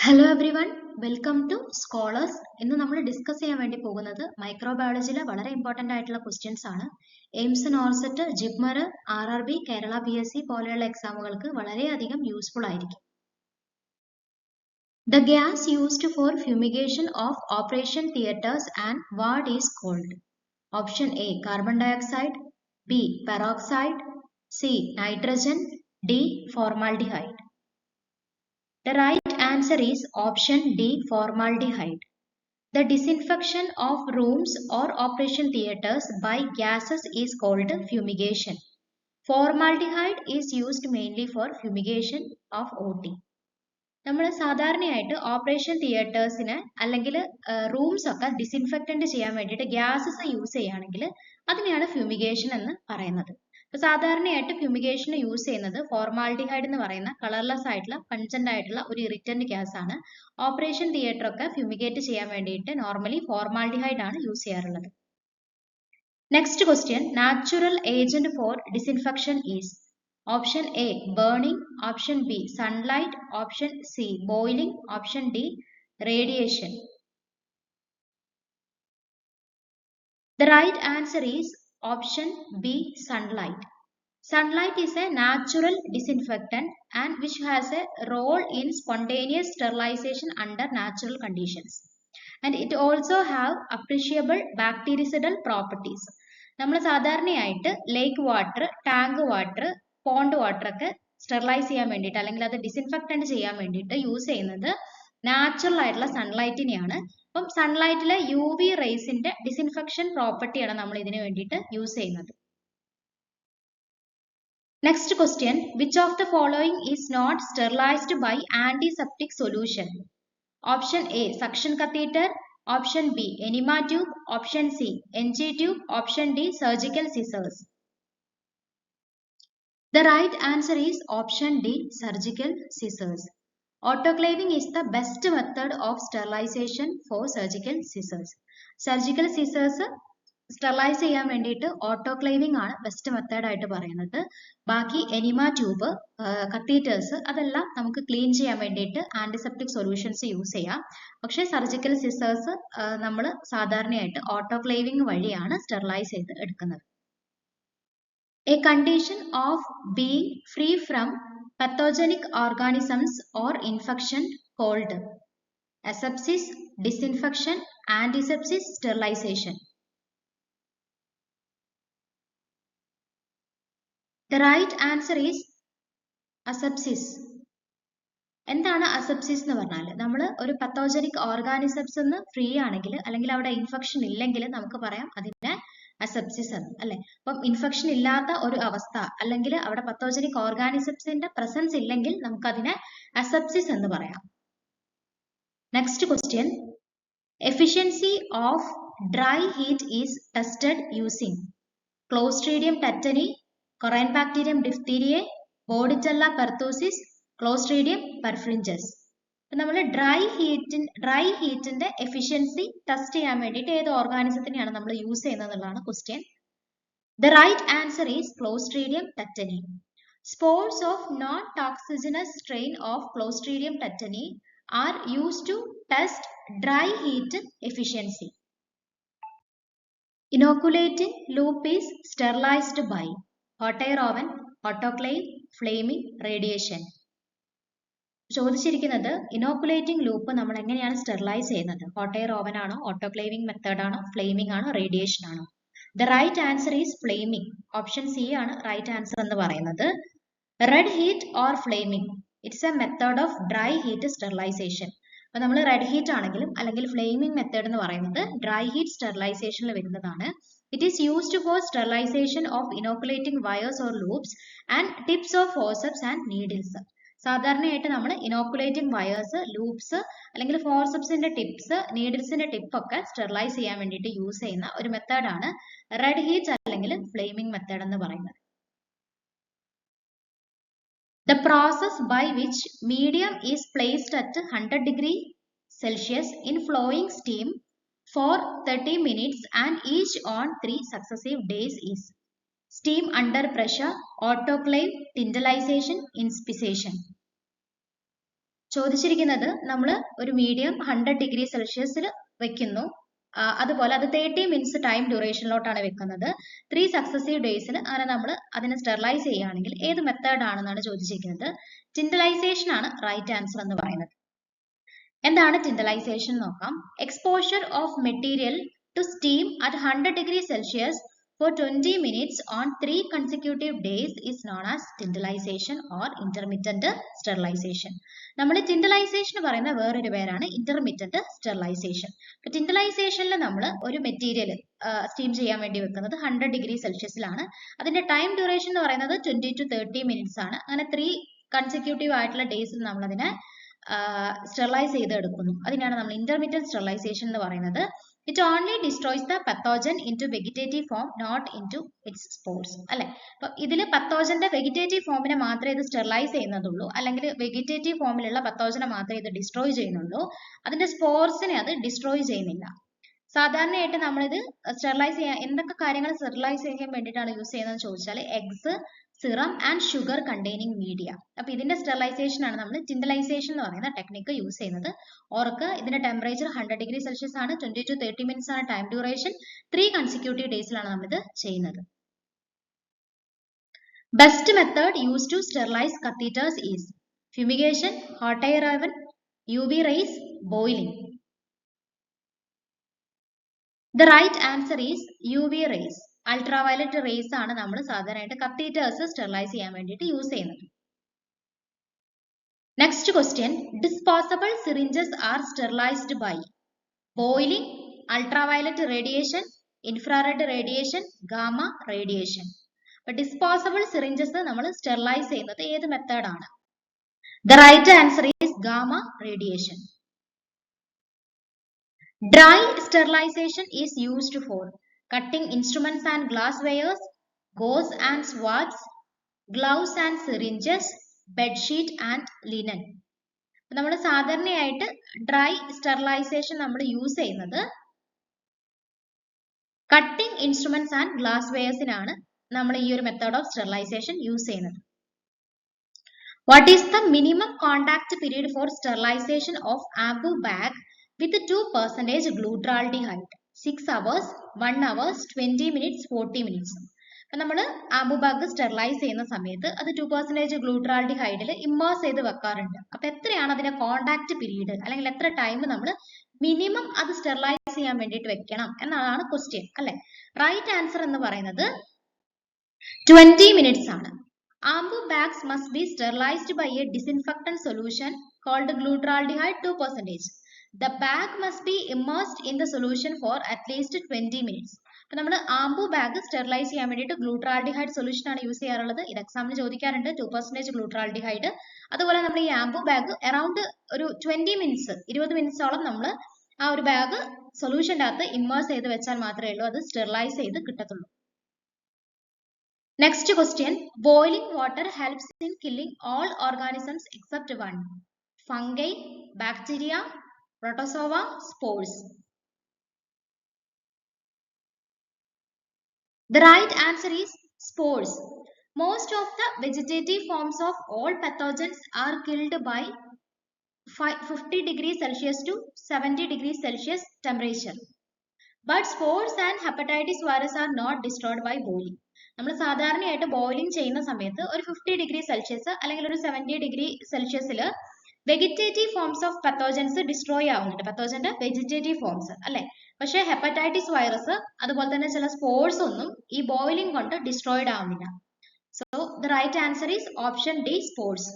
Hello everyone, welcome to scholars. ഇന്ന് നമ്മൾ discuss ചെയ്യാൻ വേണ്ടി പോകുന്നത് മൈക്രോബയോളജിയിലെ വളരെ ഇമ്പോർട്ടൻ്റ് ആയിട്ടുള്ള ക്വസ്റ്റ്യൻസ് ആണ്. AIIMS, NORCET, JIPMER, RRB, Kerala PSC പോലെയുള്ള എക്സാമുകൾക്ക് വളരെയധികം യൂസ്ഫുൾ ആയിരിക്കും. The gas used for fumigation of operation theatres and what is called? Option A, carbon dioxide, B, peroxide, C, nitrogen, D, formaldehyde. The right answer is option D, formaldehyde. The disinfection of rooms or operation theatres by gases is called fumigation. Formaldehyde is used mainly for fumigation of OT. നമ്മൾ സാധാരണയായിട്ട് operation തിയേറ്റേഴ്സിന് അല്ലെങ്കിൽ rooms ഒക്കെ disinfectant ചെയ്യാൻ വേണ്ടിയിട്ട് gases use ചെയ്യുകയാണെങ്കിൽ അതിനെയാണ് fumigation എന്ന് പറയുന്നത്. സാധാരണയായിട്ട് ഫ്യൂമിഗേഷന് യൂസ് ചെയ്യുന്നത് ഫോർമാൽഡിഹൈഡ് എന്ന് പറയുന്ന കളർലെസ് ആയിട്ടുള്ള പഞ്ചന്റ് ആയിട്ടുള്ള ഒരു ഇറിറ്റന്റ് ഗ്യാസ് ആണ്. ഓപ്പറേഷൻ തിയേറ്റർ ഒക്കെ ഫ്യൂമിഗേറ്റ് ചെയ്യാൻ വേണ്ടിയിട്ട് നോർമലി ഫോർമാൽഡിഹൈഡ് ആണ് യൂസ് ചെയ്യാറുള്ളത്. Next question, natural agent for disinfection is Option A, burning. Option B, sunlight. Option C, boiling. Option D, radiation. The right answer is option B, sunlight. Sunlight is a natural disinfectant and which has a role in spontaneous sterilization under natural conditions. And it also have appreciable bactericidal properties. നമ്മൾ സാധാരണയായിട്ട് lake water, tank water, pond water ഒക്കെ sterilise ചെയ്യാൻ വേണ്ടിയിട്ട് അല്ലെങ്കിൽ അത് disinfectant ചെയ്യാൻ വേണ്ടിയിട്ട് use ചെയ്യുന്നത് നാച്ചുറൽ ആയിട്ടുള്ള സൺലൈറ്റിനെയാണ്. അപ്പം സൺലൈറ്റിലെ UV റേസിന്റെ ഡിസിൻഫെക്ഷൻ പ്രോപ്പർട്ടിയാണ് നമ്മൾ ഇതിനു വേണ്ടിയിട്ട് യൂസ് ചെയ്യുന്നത്. Next question, which of the following is not sterilised by antiseptic solution? Option A, suction catheter. Option B, enema tube. Option C, NG tube. Option D, surgical scissors. The right answer is option D, surgical scissors. Autoclaving is the best method of sterilization for surgical scissors. Surgical scissors sterilise ചെയ്യാൻ വേണ്ടിയിട്ട് autoclaving ആണ് best method ആയിട്ട് പറയുന്നത്. ബാക്കി enema tube, catheters അതെല്ലാം നമുക്ക് clean ചെയ്യാൻ വേണ്ടിയിട്ട് ആന്റിസെപ്റ്റിക് സൊല്യൂഷൻസ് യൂസ് ചെയ്യാം. പക്ഷേ സർജിക്കൽ സിസേഴ്സ് നമ്മൾ സാധാരണയായിട്ട് ഓട്ടോക്ലേവിംഗ് വഴിയാണ് സ്റ്റെറിലൈസ് ചെയ്ത് എടുക്കുന്നത്. A condition of being free from pathogenic organisms or infection called asepsis, disinfection, antisepsis, sterilization. The right answer is asepsis. എന്താണ് അസെപ്സിസ് എന്ന് പറഞ്ഞാൽ നമ്മൾ ഒരു പത്തോജനിക് ഓർഗാനിസംസ് നിന്ന് ഫ്രീ ആണെങ്കിൽ അല്ലെങ്കിൽ അവിടെ ഇൻഫെക്ഷൻ ഇല്ലെങ്കിൽ നമുക്ക് പറയാം അതിനെ അസെപ്സിസ് എന്ന്, അല്ലെ? അപ്പം ഇൻഫെക്ഷൻ ഇല്ലാത്ത ഒരു അവസ്ഥ അല്ലെങ്കിൽ അവിടെ പത്തോജനിക് ഓർഗാനിസംസിന്റെ പ്രസൻസ് ഇല്ലെങ്കിൽ നമുക്ക് അതിനെ അസെപ്സിസ് എന്ന് പറയാം. Next question, efficiency of dry heat is tested using Clostridium tetani, Corynebacterium diphtheriae, Bordetella pertussis, Clostridium perfringens. നമ്മൾ ഡ്രൈ ഹീറ്റിന്റെ എഫിഷ്യൻസി ടെസ്റ്റ് ചെയ്യാൻ വേണ്ടിയിട്ട് ഏത് ഓർഗാനിസത്തിനെയാണ് നമ്മൾ യൂസ് ചെയ്യുന്നത് എന്നുള്ളതാണ് question. The right answer is Clostridium tetani. Spores of non toxigenic strain of Clostridium tetani are used to test dry heat efficiency. Inoculating loop is sterilized by hot air oven, autoclave, flaming, radiation. ചോദിച്ചിരിക്കുന്നത് ഇനോക്കുലേറ്റിംഗ് loop നമ്മൾ എങ്ങനെയാണ് sterilise ചെയ്യുന്നത്? Hot air oven ആണോ, autoclaving method ആണോ, flaming ആണോ, radiation ആണോ? The right answer is flaming. Option C ആണ് right answer എന്ന് പറയുന്നത്. Red heat or flaming, it's a method of dry heat sterilisation. അപ്പൊ നമ്മൾ റെഡ് ഹീറ്റ് ആണെങ്കിലും അല്ലെങ്കിൽ ഫ്ലെയിമിംഗ് മെത്തേഡ് എന്ന് പറയുന്നത് ഡ്രൈ ഹീറ്റ് സ്റ്റെറിലൈസേഷനിൽ വരുന്നതാണ്. It is used for sterilization of inoculating wires or loops and tips of forceps and needles. സാധാരണയായിട്ട് നമ്മൾ ഇനോക്കുലേറ്റിംഗ് wires, loops അല്ലെങ്കിൽ ഫോർസെപ്സിന്റെ ടിപ്സ്, നീഡിൽസിന്റെ ടിപ്പ് ഒക്കെ സ്റ്റെറിലൈസ് ചെയ്യാൻ വേണ്ടിയിട്ട് യൂസ് ചെയ്യുന്ന ഒരു മെത്തേഡാണ് റെഡ് ഹീറ്റ് അല്ലെങ്കിൽ ഫ്ലെയിമിംഗ് മെത്തേഡ് എന്ന് പറയുന്നത്. The process by which medium is placed at 100 degree Celsius in flowing steam for 30 minutes and each on 3 successive days is steam under pressure, autoclave, tindelization, inspissation. ചോദിച്ചിരിക്കുന്നത് നമ്മൾ ഒരു medium 100 degree സെൽഷ്യസിൽ വെക്കുന്നു. അതുപോലെ അത് 30 minutes time ഡ്യൂറേഷനിലോട്ടാണ് വെക്കുന്നത്. 3 successive ഡേയ്സിൽ അങ്ങനെ നമ്മൾ അതിനെ സ്റ്റെറിലൈസ് ചെയ്യുകയാണെങ്കിൽ ഏത് മെത്തേഡ് ആണെന്നാണ് ചോദിച്ചിരിക്കുന്നത്. ടിൻഡലൈസേഷൻ ആണ് റൈറ്റ് ആൻസർ എന്ന് പറയുന്നത്. എന്താണ് ടിൻഡലൈസേഷൻ നോക്കാം. Exposure of material to steam at 100 degree Celsius for 20 minutes on 3 consecutive days is known as tindalization or intermittent sterilization. നമ്മൾ ടിൻഡലൈസേഷൻ പറയുന്ന വേറൊരു പേരാണ് ഇന്റർമിറ്റന്റ് സ്റ്റെറിലൈസേഷൻ. അപ്പൊ ടിൻഡലൈസേഷനിൽ നമ്മൾ ഒരു മെറ്റീരിയൽ സ്റ്റീം ചെയ്യാൻ വേണ്ടി വെക്കുന്നത് 100 ഡിഗ്രി സെൽഷ്യസിലാണ്. അതിന്റെ ടൈം ഡ്യൂറേഷൻ എന്ന് പറയുന്നത് 20 to 30 മിനിറ്റ്സ് ആണ്. അങ്ങനെ 3 കൺസിക്യൂട്ടീവ് ആയിട്ടുള്ള ഡേയ്സിൽ നമ്മൾ അതിനെ സ്റ്റെറിലൈസ് ചെയ്തെടുക്കുന്നു. അതിനാണ് നമ്മൾ ഇന്റർമിറ്റന്റ് സ്റ്റെറിലൈസേഷൻ എന്ന് പറയുന്നത്. It only destroys the pathogen into vegetative form, not into its spores. അല്ലെ, അപ്പൊ ഇതിൽ പത്തോജന്റെ വെജിറ്റേറ്റീവ് ഫോമിനെ മാത്രമേ ഇത് സ്റ്റെറിലൈസ് ചെയ്യുന്നതുള്ളൂ, അല്ലെങ്കിൽ വെജിറ്റേറ്റീവ് ഫോമിലുള്ള പത്തോജനെ മാത്രമേ ഇത് ഡിസ്ട്രോയ് ചെയ്യുന്നുള്ളൂ. അതിന്റെ സ്പോർസിനെ അത് ഡിസ്ട്രോയ് ചെയ്യുന്നില്ല. സാധാരണയായിട്ട് നമ്മളിത് സ്റ്റെറിലൈസ് ചെയ്യാൻ എന്തൊക്കെ കാര്യങ്ങൾ സ്റ്റെറിലൈസ് ചെയ്യാൻ വേണ്ടിയിട്ടാണ് യൂസ് ചെയ്യുന്നത് ചോദിച്ചാൽ eggs, serum and sugar containing media. അപ്പൊ ഇതിന്റെ സ്റ്റെറിലൈസേഷൻ ആണ് നമ്മൾ ടിൻഡലൈസേഷൻ എന്ന് പറയുന്ന ടെക്നിക്ക് യൂസ് ചെയ്യുന്നത്. ഓർക്ക് ഇതിന്റെ ടെമ്പറേച്ചർ 100 ഡിഗ്രി സെൽഷ്യസ് ആണ്, 20 to 30 മിനിറ്റ്സ് ആണ് ടൈം ഡ്യൂറേഷൻ, 3 കൺസിക്യൂട്ടീവ് ഡേയ്സിലാണ് നമ്മൾ ഇത് ചെയ്യുന്നത്. Best method use to sterilise catheters is fumigation, hot air oven, UV rays, boiling. The right answer is UV rays. Ultraviolet rays ആണ് നമ്മൾ സാധാരണയായിട്ട് കത്തീറ്റേഴ്സ് സ്റ്റെറിലൈസ് ചെയ്യാൻ വേണ്ടിയിട്ട് യൂസ് ചെയ്യുന്നത്. Next question, disposable syringes are sterilised by boiling, ultraviolet radiation, infrared radiation, gamma radiation. അപ്പൊ disposable syringes നമ്മൾ sterilise ചെയ്യുന്നത് ഏത് മെത്തേഡാണ്? The right answer is gamma radiation. Dry sterilization is used for cutting instruments and glasswares, gauze and swabs, gloves and syringes, bedsheet and linen. നമ്മൾ സാധാരണയായിട്ട് dry sterilisation നമ്മൾ use ചെയ്യുന്നത് cutting instruments and glass വെയർസിനാണ് നമ്മൾ ഈ ഒരു method of sterilisation use ചെയ്യുന്നത്. What is the minimum contact period for sterilization of ambu bag with 2% glutaraldehyde? 6 hours, 1 hours, 20 minutes, 40 minutes. അപ്പോൾ നമ്മൾ ആംബു ബാഗ് സ്റ്റെറിലൈസ് ചെയ്യുന്ന സമയത്ത് അത് 2% ഗ്ലൂട്ടറാൾഡിഹൈഡിൽ ഇമ്മേഴ്സ് ചെയ്ത് വെക്കാറുണ്ട്. അപ്പൊ എത്രയാണ് അതിന്റെ കോണ്ടാക്ട് പീരീഡ്, അല്ലെങ്കിൽ എത്ര ടൈം നമ്മൾ മിനിമം അത് സ്റ്റെറിലൈസ് ചെയ്യാൻ വേണ്ടിയിട്ട് വെക്കണം എന്നതാണ് ക്വസ്റ്റ്യൻ അല്ലെ. റൈറ്റ് ആൻസർ എന്ന് പറയുന്നത് 20 മിനിറ്റ്സ് ആണ്. Ambu bags must be sterilized by a disinfectant solution called glutaraldehyde 2%. The bag must be immersed in the solution for at least 20 minutes. അപ്പോൾ നമ്മൾ ആംബു ബാഗ് സ്റ്റെറിലൈസ് ചെയ്യാൻ വേണ്ടിയിട്ട് ഗ്ലൂട്ടറാൾഡിഹൈഡ് സൊല്യൂഷൻ ആണ് use ചെയ്യാറുള്ളത്. ഇത് എക്സാമിന് ചോദിക്കാറുണ്ട്, 2% ഗ്ലൂട്ടറാൾഡിഹൈഡ്. അതുപോലെ നമ്മൾ ഈ ആംബു ബാഗ് അറൌണ്ട് ഒരു 20 മിനിറ്റ്സ് 20 മിനിറ്റ്സോളം നമ്മൾ ആ ഒരു ബാഗ് സൊല്യൂഷൻ്റെ അകത്ത് ഇമ്മേഴ്സ് ചെയ്ത് വെച്ചാൽ മാത്രമേ ഉള്ളൂ അത് സ്റ്റെറിലൈസ് ചെയ്ത് കിട്ടത്തുള്ളൂ. Next question, boiling water helps in killing all organisms except one. Fungi, bacteria, protozoa, spores. The right answer is spores. Most of the vegetative forms of all pathogens are killed by 50 degrees Celsius to 70 degrees Celsius temperature. But spores and hepatitis virus are not destroyed by boiling. നമ്മൾ സാധാരണയായിട്ട് boiling ചെയ്യുന്ന സമയത്ത് ഒരു 50 degree Celsius അല്ലെങ്കിൽ ഒരു 70 degree സെൽഷ്യസിൽ vegetative forms of pathogens destroy ആവുന്നുണ്ട്, പത്തോജന്റെ വെജിറ്റേറ്റീവ് ഫോംസ് അല്ലെ. പക്ഷെ ഹെപ്പറ്റൈറ്റിസ് വൈറസ് അതുപോലെ തന്നെ ചില സ്പോർസ് ഒന്നും ഈ ബോയിലിംഗ് കൊണ്ട് ഡിസ്ട്രോയിഡ് ആവുന്നില്ല. So the right answer is option D, spores.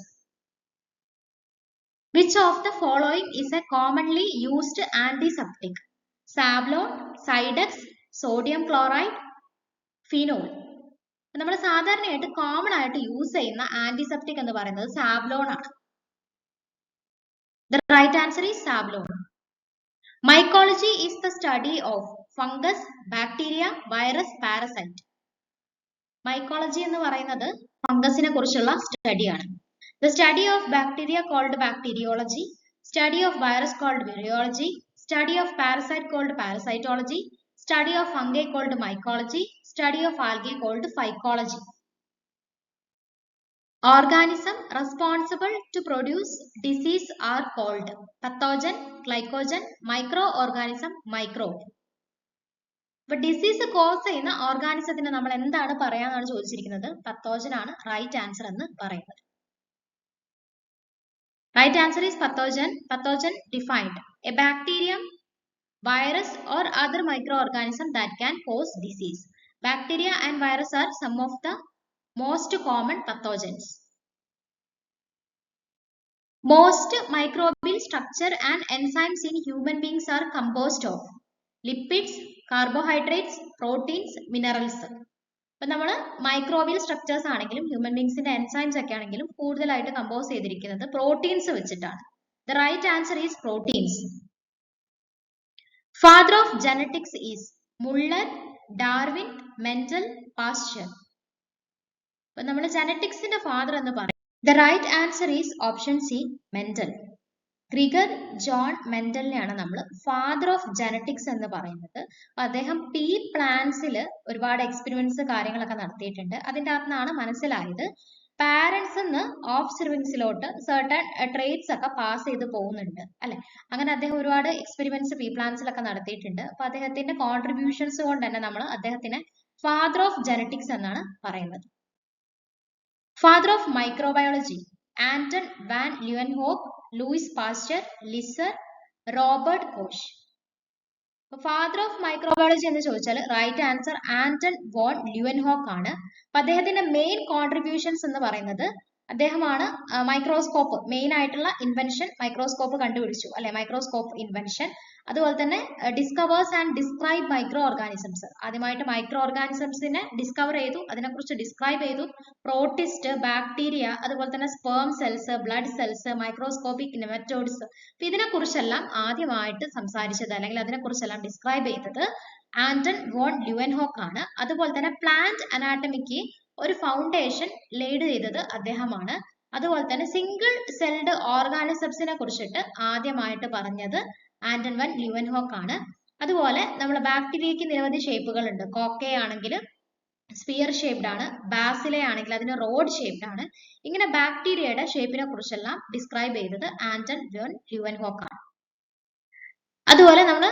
Which of the following is a commonly used antiseptic? Savlon, Cidex, sodium chloride, phenol. നമ്മൾ സാധാരണയായിട്ട് കോമൺ ആയിട്ട് യൂസ് ചെയ്യുന്ന ആന്റിസെപ്റ്റിക് എന്ന് പറയുന്നത് സാവ്ലോൺ ആണ്. The right answer is Savlon. Mycology is the study of fungus, bacteria, virus, parasite. Mycology എന്ന് പറയുന്നത് ഫംഗസിനെ കുറിച്ചുള്ള സ്റ്റഡിയാണ്. The study of bacteria called bacteriology, study of virus called virology, study of parasite called parasitology, study of fungi called mycology, study of algae called phycology. Organism responsible to produce disease are called pathogen, glycogen, microorganism, microbe. അപ്പൊ disease cause ചെയ്യുന്ന ഓർഗാനിസത്തിന് നമ്മൾ എന്താണ് പറയാന്നാണ് ചോദിച്ചിരിക്കുന്നത്. പത്തോജൻ ആണ് right answer എന്ന് പറയുന്നത്. Right answer is pathogen. Pathogen defined a bacterium, virus or other microorganism that can cause disease. Bacteria and virus are some of the most common pathogens. Most microbial structure and enzymes in human beings are composed of lipids, carbohydrates, proteins, minerals. അപ്പോൾ നമ്മൾ microbial structures ആണെങ്കിലും human ബീങ്സിന്റെ enzymes ഒക്കെ ആണെങ്കിലും കൂടുതലായിട്ട് compose ചെയ്തിരിക്കുന്നത് proteins വെച്ചിട്ടാണ്. The right answer is proteins. Father of genetics is Muller, Darwin, Mendel, Pasteur. അപ്പൊ നമ്മൾ ജനറ്റിക്സിന്റെ ഫാദർ എന്ന് പറയും. The right answer is option C, Mendel. Gregor John മെൻഡലിനെയാണ് നമ്മൾ ഫാദർ ഓഫ് ജനറ്റിക്സ് എന്ന് പറയുന്നത്. അദ്ദേഹം പീ പ്ലാന്റ്സിൽ ഒരുപാട് എക്സ്പെരിമെന്റ്സ് കാര്യങ്ങളൊക്കെ നടത്തിയിട്ടുണ്ട്. അതിൻ്റെ അകത്തുനിന്നാണ് മനസ്സിലായത് പാരന്റ്സ് നിന്ന് ഓഫ് സ്പ്രിങ്സിലോട്ട് സർട്ടൺ ട്രേറ്റ്സ് ഒക്കെ പാസ് ചെയ്ത് പോകുന്നുണ്ട് അല്ലെ. അങ്ങനെ അദ്ദേഹം ഒരുപാട് എക്സ്പെരിമെന്റ്സ് പീ പ്ലാന്റ്സിലൊക്കെ നടത്തിയിട്ടുണ്ട്. അപ്പൊ അദ്ദേഹത്തിന്റെ കോൺട്രിബ്യൂഷൻസ് കൊണ്ട് തന്നെ നമ്മൾ അദ്ദേഹത്തിനെ ഫാദർ ഓഫ് ജനറ്റിക്സ് എന്നാണ് പറയുന്നത്. Father of microbiology Anton van Leeuwenhoek, Louis Pasteur, Lister, Robert Koch. Father of microbiology എന്ന് ചോദിച്ചാൽ right answer Anton von Leeuwenhoek ആണ്. അപ്പൊ അദ്ദേഹത്തിന്റെ മെയിൻ കോൺട്രിബ്യൂഷൻസ് എന്ന് പറയുന്നത് അദ്ദേഹമാണ് മൈക്രോസ്കോപ്പ്, മെയിൻ ആയിട്ടുള്ള ഇൻവെൻഷൻ മൈക്രോസ്കോപ്പ് കണ്ടുപിടിച്ചു അല്ലെ, മൈക്രോസ്കോപ്പ് ഇൻവെൻഷൻ. അതുപോലെ തന്നെ discovers and describe micro organisms, ആദ്യമായിട്ട് മൈക്രോ ഓർഗാനിസംസിനെ ഡിസ്കവർ ചെയ്തു, അതിനെക്കുറിച്ച് ഡിസ്ക്രൈബ് ചെയ്തു. പ്രോട്ടിസ്റ്റ്, ബാക്ടീരിയ, അതുപോലെ തന്നെ sperm cells, blood cells, microscopic nematodes. അപ്പൊ ഇതിനെക്കുറിച്ചെല്ലാം ആദ്യമായിട്ട് സംസാരിച്ചത് അല്ലെങ്കിൽ അതിനെക്കുറിച്ചെല്ലാം ഡിസ്ക്രൈബ് ചെയ്തത് ആന്റൺ വോൺ ല്യൂവൻഹോക്ക് ആണ്. അതുപോലെ തന്നെ പ്ലാന്റ് അനാട്ടമിക്ക് ഒരു ഫൗണ്ടേഷൻ ലെയ്ഡ് ചെയ്തത് അദ്ദേഹമാണ്. അതുപോലെ തന്നെ സിംഗിൾ സെൽഡ് ഓർഗാനിസംസിനെ കുറിച്ചിട്ട് ആദ്യമായിട്ട് പറഞ്ഞത് ആന്റൺ വാൻ ല്യൂവൻഹോക്ക് ആണ്. അതുപോലെ നമ്മൾ ബാക്ടീരിയക്ക് നിരവധി ഷേപ്പുകൾ ഉണ്ട്. കോക്കെ ആണെങ്കിൽ സ്പിയർ ഷേപ്ഡ് ആണ്, ബാസിലെ ആണെങ്കിൽ അതിന് റോഡ് ഷേപ്ഡ് ആണ്. ഇങ്ങനെ ബാക്ടീരിയയുടെ ഷേപ്പിനെ കുറിച്ചെല്ലാം ഡിസ്ക്രൈബ് ചെയ്തത് ആന്റൺ വാൻ ല്യൂവൻഹോക്ക് ആണ്. അതുപോലെ നമ്മൾ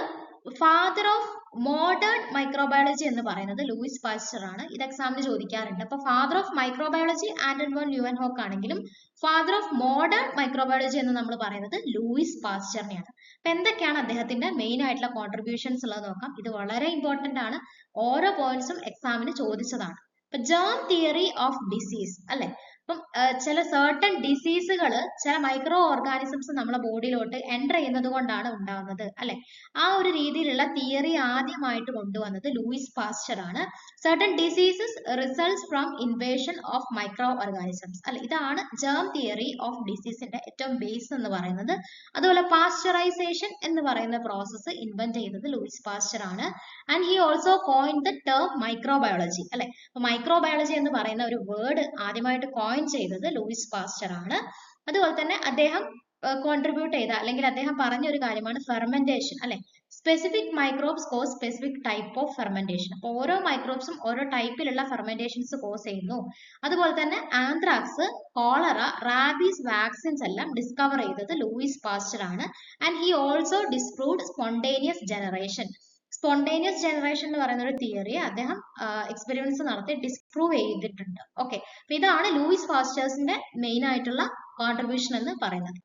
ഫാദർ ഓഫ് മോഡേൺ മൈക്രോബയോളജി എന്ന് പറയുന്നത് ലൂയിസ് പാസ്ചർ ആണ്. ഇത് എക്സാമിന് ചോദിക്കാറുണ്ട്. അപ്പൊ father of microbiology Anton von Leeuwenhoek ആണെങ്കിലും ഫാദർ ഓഫ് മോഡേൺ മൈക്രോബയോളജി എന്ന് നമ്മൾ പറയുന്നത് ലൂയിസ് പാസ്ചറിനെയാണ്. അപ്പൊ എന്തൊക്കെയാണ് അദ്ദേഹത്തിന്റെ മെയിൻ ആയിട്ടുള്ള കോൺട്രിബ്യൂഷൻസ് ഉള്ളത് നോക്കാം. ഇത് വളരെ ഇമ്പോർട്ടന്റ് ആണ്, ഓരോ പോയിന്റ്സും എക്സാമിന് ചോദിച്ചതാണ്. ഇപ്പൊ ജേം തിയറി ഓഫ് ഡിസീസ് അല്ലെ. അപ്പം ചില സർട്ടൺ ഡിസീസുകൾ ചില മൈക്രോ ഓർഗാനിസംസ് നമ്മളെ ബോഡിയിലോട്ട് എൻ്റർ ചെയ്യുന്നത് കൊണ്ടാണ് ഉണ്ടാവുന്നത് അല്ലെ. ആ ഒരു രീതിയിലുള്ള തിയറി ആദ്യമായിട്ട് കൊണ്ടുവന്നത് ലൂയിസ് പാസ്ചർ ആണ്. Certain diseases results from invasion of micro organisms അല്ലെ. ഇതാണ് ജേം തിയറി ഓഫ് ഡിസീസിന്റെ ഏറ്റവും ബേസ് എന്ന് പറയുന്നത്. അതുപോലെ പാസ്ചറൈസേഷൻ എന്ന് പറയുന്ന പ്രോസസ്സ് ഇൻവെന്റ് ചെയ്തത് ലൂയിസ് പാസ്ചർ ആണ്. And he also coined the term microbiology അല്ലെ. മൈക്രോബയോളജി എന്ന് പറയുന്ന ഒരു വേർഡ് ആദ്യമായിട്ട് കോയിൻ ചെയ്തത് ലൂയിസ് പാസ്ചർ ആണ്. അതുപോലെ തന്നെ അദ്ദേഹം കോൺട്രിബ്യൂട്ട് ചെയ്ത അല്ലെങ്കിൽ അദ്ദേഹം പറഞ്ഞ ഒരു കാര്യമാണ് ഫെർമെന്റേഷൻ അല്ലെ. Specific microbes cause specific type of fermentation. അപ്പൊ ഓരോ മൈക്രോബ്സും ഓരോ ടൈപ്പിലുള്ള ഫെർമെന്റേഷൻസ് കോസ് ചെയ്യുന്നു. അതുപോലെ തന്നെ ആന്ത്രാക്സ്, കോളറ, റാബീസ് വാക്സിൻസ് എല്ലാം ഡിസ്കവർ ചെയ്തത് ലൂയിസ് പാസ്ചർ ആണ്. And he also disproved spontaneous generation. Spontaneous generation എന്ന് പറയുന്ന ഒരു തിയറി അദ്ദേഹം എക്സ്പെരിമെന്റ്സ് നടത്തി ഡിസ്പ്രൂവ് ചെയ്തിട്ടുണ്ട്. ഓക്കെ, അപ്പൊ ഇതാണ് ലൂയിസ് പാസ്ചേഴ്സിന്റെ മെയിൻ ആയിട്ടുള്ള കോൺട്രിബ്യൂഷൻ എന്ന് പറയുന്നത്.